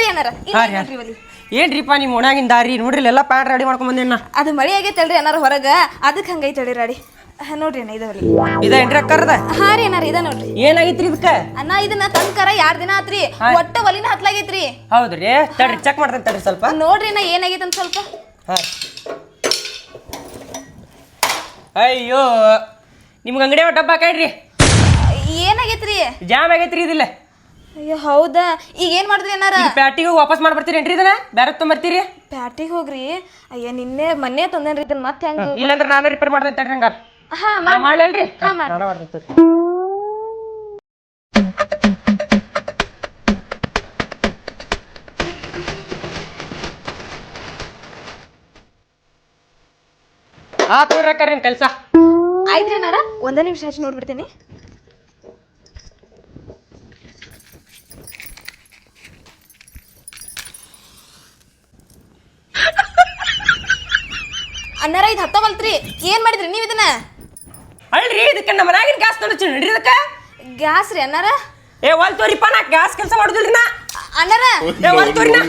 ಬರ್ರಿ ಅನ್ನಾರ ಏನ್ರಿಪ್ಪ ನಿಮ್ಮ ಓಣಾಗಿನ ದಾರಿ ನೋಡ್ರಿ ಎಲ್ಲ ಪ್ಯಾಂಟ್ ರೆಡಿ ಮಾಡ್ಕೊಂಡ್ ಬಂದೇನ. ಅದು ಮಳಿ ಆಗೈತಲ್ರಿ ಅನ್ನಾರ ಹೊರಗ ಅದಕ್ಕೆ ಹಂಗೈತಳಿ ರೆಡಿ ನೋಡ್ರಿ ಅಣ್ಣ ಇದವಲ್ಲಿ ಇದೇನ್ರಿ ಅಕ್ಕರ್ದ? ಹಾ ರೀ ಅನ್ನಾರ ಇದ ನೋಡ್ರಿ. ಏನಾಗೈತ್ರಿ ಇದಕ್ಕ? ಅಣ್ಣ ಇದನ್ನ ತಂದ್ಕರ 2 ದಿನ ಆತ್ರಿ ಒಟ್ಟ ಒಲಿನ ಹತ್ಲಾಗೈತ್ರಿ. ಹೌದ್ರಿ ತಡ್ರಿ ಚೆಕ್ ಮಾಡ್ತೇನೆ ತಡ್ರಿ ಸ್ವಲ್ಪ. ನೋಡ್ರಿ ಅಣ್ಣ ಏನಾಗೈತೆ ಅಂತ ಸ್ವಲ್ಪ. ಅಯ್ಯೋ ನಿಮ್ಗೆ ಅಂಗಡಿ ಡಬ್ಬ ಹಾಕೈಡ್ರಿ. ಏನಾಗೈತ್ರಿ? ಜಾಮ್ ಆಗೈತ್ರಿ ಇದಿಲ್ಲ. ಅಯ್ಯೋ ಹೌದಾ ಈಗ ಏನ್ ಮಾಡಿದ್ರಿ ಅನ್ನಾರ? ಪ್ಯಾಟಿಗೆ ವಾಪಸ್ ಮಾಡಿ ಬರ್ತೀರೇನ್ರಿ ಇದನ್ನ? ಬೇರೆ ತೊಂಬರ್ತೀರಿ? ಪ್ಯಾಟಿಗೆ ಹೋಗ್ರಿ. ಅಯ್ಯ ನಿನ್ನೆ ಮೊನ್ನೆ ತಂದೇನ್ರಿ ಇದನ್ನ ಮತ್ತೆ ಹೆಂಗ? ಇಲ್ಲಾಂದ್ರೆ ನಾವೇ ರಿಪೇರ್ ಮಾಡ್ತೇನೆ ತಡ್ರಿ ಹಂಗಾರ. ಹಾ ಮಾಡ್ಲೇನ್ರಿ? ತೋರ್ರಿ ಕೆಲ್ಸ ಆಯ್ತ್ರಿ ಅನ್ನಾರ. ಒಂದೇ ನಿಮಿಷ ಹಚ್ಚಿ ನೋಡ್ಬಿಡ್ತೇನೆ. ಅನ್ನಾರ ಇದು ಹತ್ತವಲ್ತ್ರಿ. ಏನ್ ಮಾಡಿದ್ರಿ ನೀವ್ ಇದನ್ನ? ಅಲ್ರಿ ಇದಕ್ಕೆ ನಮ್ಮ ಮನ್ಯಾಗಿನ ಗ್ಯಾಸ್ ತೊಗೊಂಡು ನಡ್ರಿ ಇದಕ್ಕೆ. ಗ್ಯಾಸ್ ರೀ ಅನ್ನಾರ? ಏ ಒಲ್ ತೋರಿಪ್ಪ ನಾ ಗ್ಯಾಸ್ ಕೆಲಸ ಮಾಡುದಿಲ್ರಿ ನಾ ಅನ್ನಾರ. ಏ ಒಲ್ ತೋರಿ ನಾ